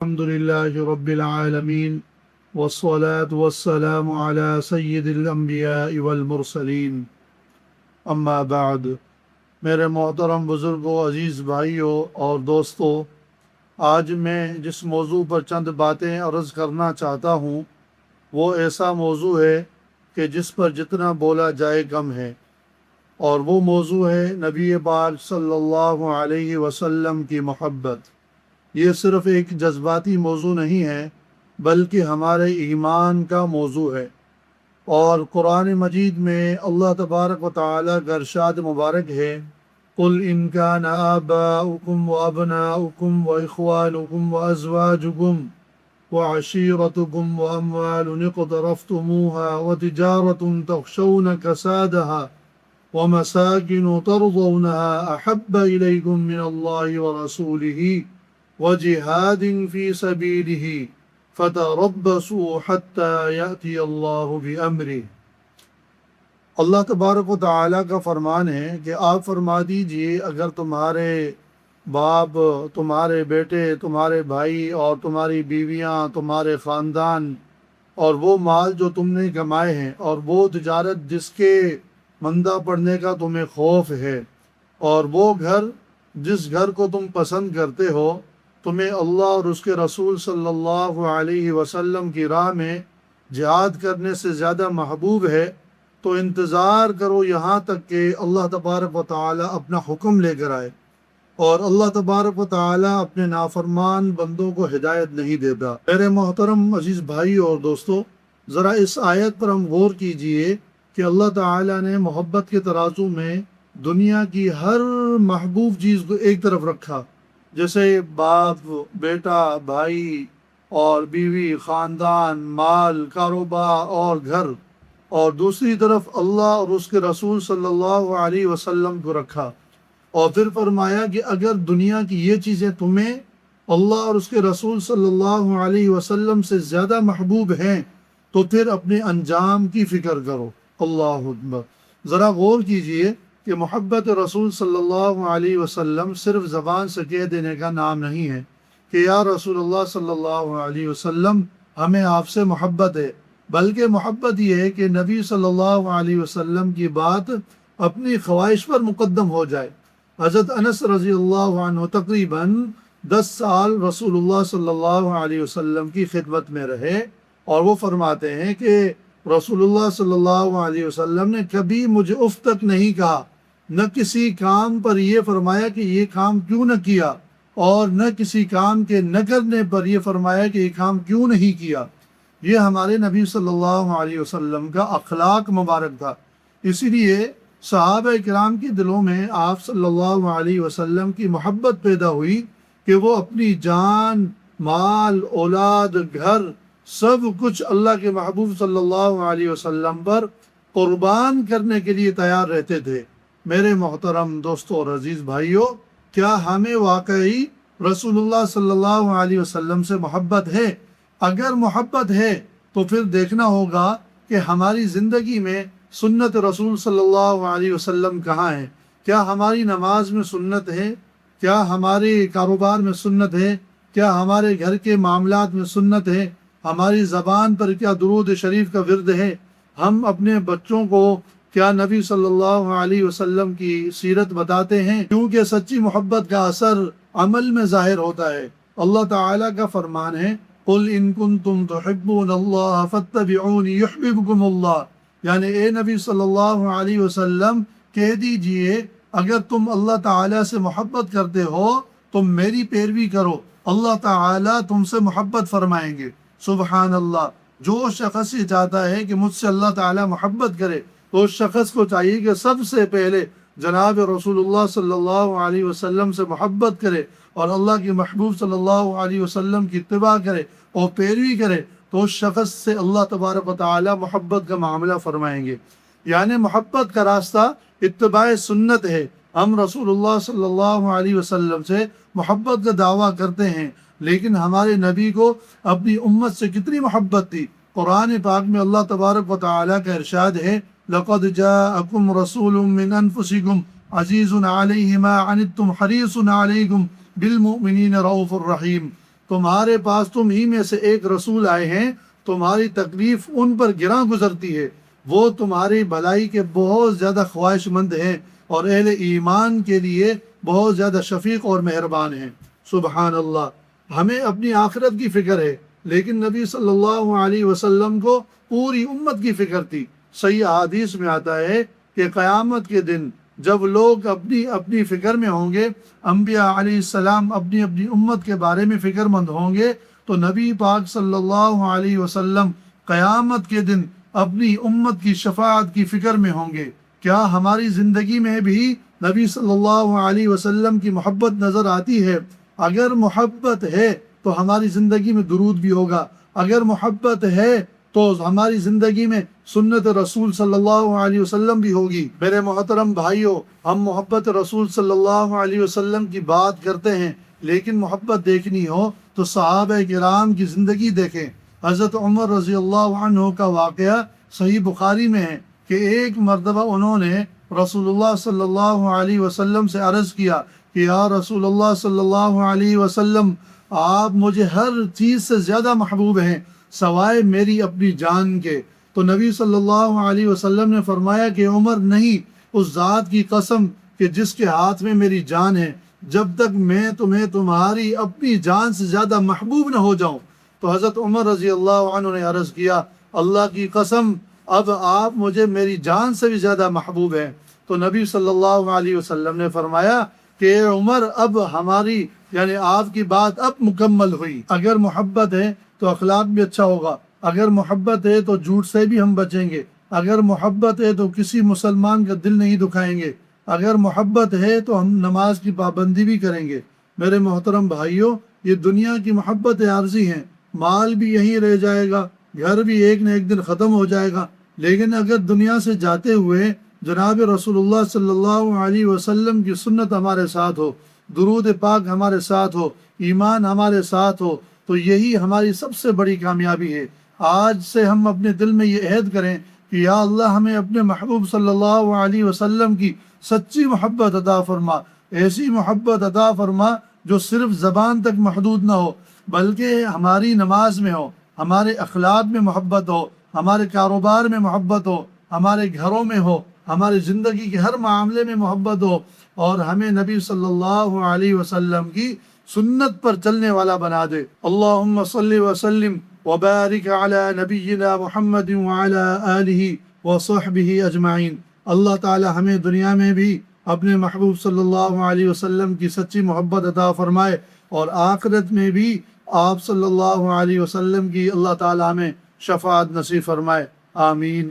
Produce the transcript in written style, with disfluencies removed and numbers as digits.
الحمد لله رب العالمين والصلاة والسلام على سید الانبیاء والمرسلین اما بعد۔ میرے محترم بزرگوں، عزیز بھائیوں اور دوستوں، آج میں جس موضوع پر چند باتیں عرض کرنا چاہتا ہوں وہ ایسا موضوع ہے کہ جس پر جتنا بولا جائے کم ہے، اور وہ موضوع ہے نبی پاک صلی اللہ علیہ وسلم کی محبت۔ یہ صرف ایک جذباتی موضوع نہیں ہے بلکہ ہمارے ایمان کا موضوع ہے، اور قرآن مجید میں اللہ تبارک و تعالیٰ کا ارشاد مبارک ہے: قل ان کان آباؤکم وابناؤکم واخوانکم وازواجکم وعشیرتکم واموال اقترفتموها وتجارة تخشون کسادها ومساکن ترضونها احب الیکم من اللہ ورسولہ وجہاد فی سبیلہ فتربصوا حتی یأتی اللہ بامرہ۔ اللہ تبارک و تعالیٰ کا فرمان ہے کہ آپ فرما دیجئے، اگر تمہارے باپ، تمہارے بیٹے، تمہارے بھائی اور تمہاری بیویاں، تمہارے خاندان، اور وہ مال جو تم نے کمائے ہیں، اور وہ تجارت جس کے مندہ پڑنے کا تمہیں خوف ہے، اور وہ گھر جس گھر کو تم پسند کرتے ہو، تمہیں اللہ اور اس کے رسول صلی اللہ علیہ وسلم کی راہ میں جہاد کرنے سے زیادہ محبوب ہے، تو انتظار کرو یہاں تک کہ اللہ تبارک و تعالیٰ اپنا حکم لے کر آئے۔ اور اللہ تبارک و تعالیٰ اپنے نافرمان بندوں کو ہدایت نہیں دیتا۔ میرے محترم عزیز بھائی اور دوستو، ذرا اس آیت پر ہم غور کیجئے کہ اللہ تعالیٰ نے محبت کے ترازو میں دنیا کی ہر محبوب چیز کو ایک طرف رکھا، جیسے باپ، بیٹا، بھائی اور بیوی، خاندان، مال، کاروبار اور گھر، اور دوسری طرف اللہ اور اس کے رسول صلی اللہ علیہ وسلم کو رکھا، اور پھر فرمایا کہ اگر دنیا کی یہ چیزیں تمہیں اللہ اور اس کے رسول صلی اللہ علیہ وسلم سے زیادہ محبوب ہیں تو پھر اپنے انجام کی فکر کرو۔ اللہ اکبر۔ ذرا غور کیجئے کہ محبت رسول صلی اللہ علیہ وسلم صرف زبان سے کہہ دینے کا نام نہیں ہے کہ یا رسول اللہ صلی اللہ علیہ وسلم ہمیں آپ سے محبت ہے، بلکہ محبت یہ ہے کہ نبی صلی اللہ علیہ وسلم کی بات اپنی خواہش پر مقدم ہو جائے۔ حضرت انس رضی اللہ عنہ تقریباً 10 سال رسول اللہ صلی اللہ علیہ وسلم کی خدمت میں رہے، اور وہ فرماتے ہیں کہ رسول اللہ صلی اللہ علیہ وسلم نے کبھی مجھے اف تک نہیں کہا، نہ کسی کام پر یہ فرمایا کہ یہ کام کیوں نہ کیا، اور نہ کسی کام کے نہ کرنے پر یہ فرمایا کہ یہ کام کیوں نہیں کیا۔ یہ ہمارے نبی صلی اللہ علیہ وسلم کا اخلاق مبارک تھا۔ اسی لیے صحابہ کرام کے دلوں میں آپ صلی اللہ علیہ وسلم کی محبت پیدا ہوئی کہ وہ اپنی جان، مال، اولاد، گھر، سب کچھ اللہ کے محبوب صلی اللہ علیہ وسلم پر قربان کرنے کے لیے تیار رہتے تھے۔ میرے محترم دوستوں اور عزیز بھائیوں، کیا ہمیں واقعی رسول اللہ صلی اللہ علیہ وسلم سے محبت ہے؟ اگر محبت ہے تو پھر دیکھنا ہوگا کہ ہماری زندگی میں سنت رسول صلی اللہ علیہ وسلم کہاں ہے؟ کیا ہماری نماز میں سنت ہے؟ کیا ہمارے کاروبار میں سنت ہے؟ کیا ہمارے گھر کے معاملات میں سنت ہے؟ ہماری زبان پر کیا درود شریف کا ورد ہے؟ ہم اپنے بچوں کو کیا نبی صلی اللہ علیہ وسلم کی سیرت بتاتے ہیں؟ کیونکہ سچی محبت کا اثر عمل میں ظاہر ہوتا ہے۔ اللہ تعالیٰ کا فرمان ہے: قل ان کنتم تحبون اللہ فاتبعونی یحببکم اللہ، یعنی اے نبی صلی اللہ علیہ وسلم کہہ دیجئے اگر تم اللہ تعالیٰ سے محبت کرتے ہو تو میری پیروی کرو، اللہ تعالیٰ تم سے محبت فرمائیں گے۔ سبحان اللہ۔ جو شخص یہ چاہتا ہے کہ مجھ سے اللہ تعالیٰ محبت کرے تو اس شخص کو چاہیے کہ سب سے پہلے جناب رسول اللہ صلی اللہ علیہ وسلم سے محبت کرے، اور اللہ کے محبوب صلی اللہ علیہ وسلم کی اتباع کرے اور پیروی کرے، تو اس شخص سے اللہ تبارک و تعالیٰ محبت کا معاملہ فرمائیں گے۔ یعنی محبت کا راستہ اتباع سنت ہے۔ ہم رسول اللہ صلی اللہ علیہ وسلم سے محبت کا دعویٰ کرتے ہیں، لیکن ہمارے نبی کو اپنی امت سے کتنی محبت تھی۔ قرآن پاک میں اللہ تبارک و تعالیٰ کا ارشاد ہے: لقد جاءکم رسول من انفسکم عزیز علیہ ما عنتم حریص علیکم بالمؤمنین رؤوف الرحیم۔ تمہارے پاس تم ہی میں سے ایک رسول آئے ہیں، تمہاری تکلیف ان پر گراں گزرتی ہے، وہ تمہاری بھلائی کے بہت زیادہ خواہش مند ہیں اور اہل ایمان کے لیے بہت زیادہ شفیق اور مہربان ہیں۔ سبحان اللہ۔ ہمیں اپنی آخرت کی فکر ہے، لیکن نبی صلی اللہ علیہ وسلم کو پوری امت کی فکر تھی۔ صحیح حدیث میں آتا ہے کہ قیامت کے دن جب لوگ اپنی اپنی فکر میں ہوں گے، انبیاء علیہ السلام اپنی اپنی امت کے بارے میں فکر مند ہوں گے، تو نبی پاک صلی اللہ علیہ وسلم قیامت کے دن اپنی امت کی شفاعت کی فکر میں ہوں گے۔ کیا ہماری زندگی میں بھی نبی صلی اللہ علیہ وسلم کی محبت نظر آتی ہے؟ اگر محبت ہے تو ہماری زندگی میں درود بھی ہوگا، اگر محبت ہے تو ہماری زندگی میں سنت رسول صلی اللہ علیہ وسلم بھی ہوگی۔ میرے محترم بھائیوں، ہم محبت رسول صلی اللہ علیہ وسلم کی بات کرتے ہیں، لیکن محبت دیکھنی ہو تو صحابہ کرام کی زندگی دیکھیں۔ حضرت عمر رضی اللہ عنہ کا واقعہ صحیح بخاری میں ہے کہ ایک مرتبہ انہوں نے رسول اللہ صلی اللہ علیہ وسلم سے عرض کیا کہ یا رسول اللہ صلی اللہ علیہ وسلم، آپ مجھے ہر چیز سے زیادہ محبوب ہیں سوائے میری اپنی جان کے۔ تو نبی صلی اللہ علیہ وسلم نے فرمایا کہ عمر، نہیں، اس ذات کی قسم کہ جس کے ہاتھ میں میری جان ہے، جب تک میں تمہیں تمہاری اپنی جان سے زیادہ محبوب نہ ہو جاؤں۔ تو حضرت عمر رضی اللہ عنہ نے عرض کیا، اللہ کی قسم، اب آپ مجھے میری جان سے بھی زیادہ محبوب ہیں۔ تو نبی صلی اللہ علیہ وسلم نے فرمایا کہ اے عمر، اب ہماری یعنی آپ کی بات اب مکمل ہوئی۔ اگر محبت ہے تو اخلاق بھی اچھا ہوگا، اگر محبت ہے تو جھوٹ سے بھی ہم بچیں گے، اگر محبت ہے تو کسی مسلمان کا دل نہیں دکھائیں گے، اگر محبت ہے تو ہم نماز کی پابندی بھی کریں گے۔ میرے محترم بھائیوں، یہ دنیا کی محبت عارضی ہیں، مال بھی یہیں رہ جائے گا، گھر بھی ایک نہ ایک دن ختم ہو جائے گا، لیکن اگر دنیا سے جاتے ہوئے جناب رسول اللہ صلی اللہ علیہ وسلم کی سنت ہمارے ساتھ ہو، درود پاک ہمارے ساتھ ہو، ایمان ہمارے ساتھ ہو، تو یہی ہماری سب سے بڑی کامیابی ہے۔ آج سے ہم اپنے دل میں یہ عہد کریں کہ یا اللہ، ہمیں اپنے محبوب صلی اللہ علیہ وسلم کی سچی محبت عطا فرما، ایسی محبت عطا فرما جو صرف زبان تک محدود نہ ہو، بلکہ ہماری نماز میں ہو، ہمارے اخلاق میں محبت ہو، ہمارے کاروبار میں محبت ہو، ہمارے گھروں میں ہو، ہماری زندگی کے ہر معاملے میں محبت ہو، اور ہمیں نبی صلی اللہ علیہ وسلم کی سنت پر چلنے والا بنا دے۔ اللہم صلی وسلم وبارک علی نبینا محمد وعلی آلہ وصحبہ اجمعین۔ اللہ تعالی ہمیں دنیا میں بھی اپنے محبوب صلی اللہ علیہ وسلم کی سچی محبت عطا فرمائے، اور آخرت میں بھی آپ صلی اللہ علیہ وسلم کی اللہ تعالی ہمیں شفاعت نصیب فرمائے۔ آمین۔